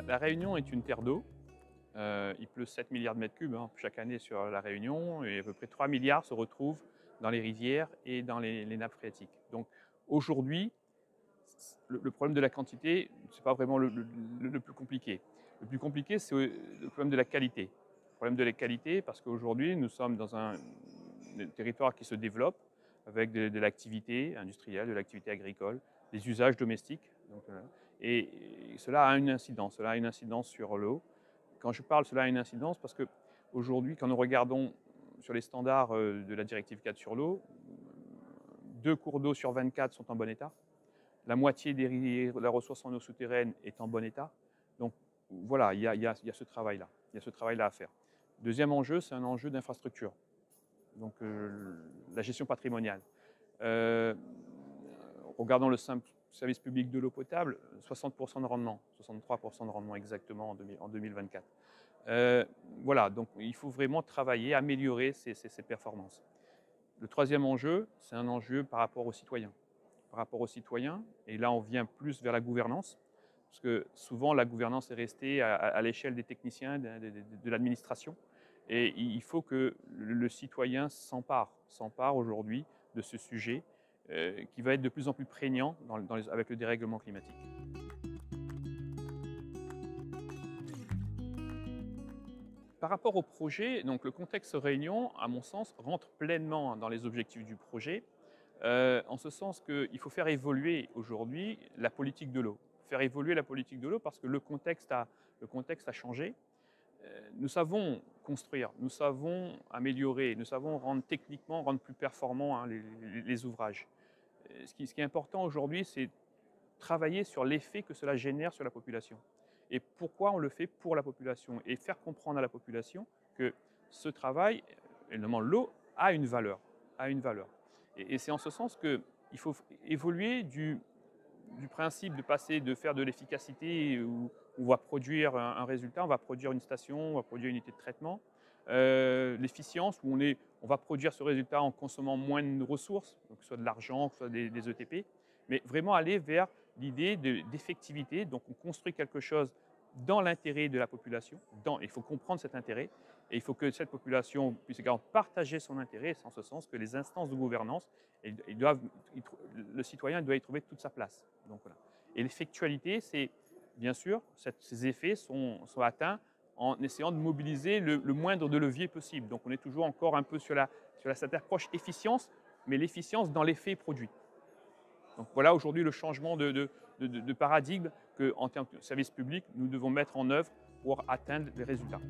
La Réunion est une terre d'eau. Il pleut 7 milliards de mètres cubes chaque année sur la Réunion et à peu près 3 milliards se retrouvent dans les rivières et dans les nappes phréatiques. Donc aujourd'hui, le problème de la quantité, ce n'est pas vraiment le plus compliqué. Le plus compliqué, c'est le problème de la qualité. Le problème de la qualité, parce qu'aujourd'hui, nous sommes dans un territoire qui se développe avec de l'activité industrielle, de l'activité agricole, des usages domestiques. Donc, et cela a une incidence. Cela a une incidence sur l'eau. Quand je parle, cela a une incidence parce qu'aujourd'hui, quand nous regardons sur les standards de la directive 4 sur l'eau, 2 cours d'eau sur 24 sont en bon état. La moitié de la ressource en eau souterraine est en bon état. Donc voilà, il y a ce travail-là. Il y a ce travail-là à faire. Deuxième enjeu, c'est un enjeu d'infrastructure. Donc la gestion patrimoniale. Regardons le simple service public de l'eau potable, 60% de rendement, 63% de rendement exactement en 2024. Voilà, donc il faut vraiment travailler, améliorer ces performances. Le troisième enjeu, c'est un enjeu par rapport aux citoyens. Par rapport aux citoyens, et là on vient plus vers la gouvernance, parce que souvent la gouvernance est restée à l'échelle des techniciens, de l'administration, et il faut que le citoyen s'empare aujourd'hui de ce sujet qui va être de plus en plus prégnant avec le dérèglement climatique. Par rapport au projet, donc le contexte Réunion, à mon sens, rentre pleinement dans les objectifs du projet, en ce sens qu'il faut faire évoluer aujourd'hui la politique de l'eau. Faire évoluer la politique de l'eau parce que le contexte a changé. Nous savons construire, nous savons améliorer, nous savons rendre plus performants les ouvrages. Ce qui est important aujourd'hui, c'est travailler sur l'effet que cela génère sur la population. Et pourquoi on le fait pour la population. Et faire comprendre à la population que ce travail, et notamment l'eau, a une valeur. Et c'est en ce sens qu'il faut évoluer du principe de faire de l'efficacité où on va produire un résultat, on va produire une station, on va produire une unité de traitement. L'efficience où on va produire ce résultat en consommant moins de ressources, que ce soit de l'argent, que ce soit des ETP, mais vraiment aller vers l'idée d'effectivité. Donc on construit quelque chose dans l'intérêt de la population. Il faut comprendre cet intérêt et il faut que cette population puisse également partager son intérêt. C'est en ce sens que les instances de gouvernance, le citoyen doit y trouver toute sa place. Donc, voilà. Et l'effectualité, c'est bien sûr, ces effets sont atteints en essayant de mobiliser le moindre de leviers possible. Donc on est toujours encore un peu sur cette approche efficience, mais l'efficience dans l'effet produit. Donc voilà aujourd'hui le changement de paradigme qu'en termes de service public, nous devons mettre en œuvre pour atteindre les résultats.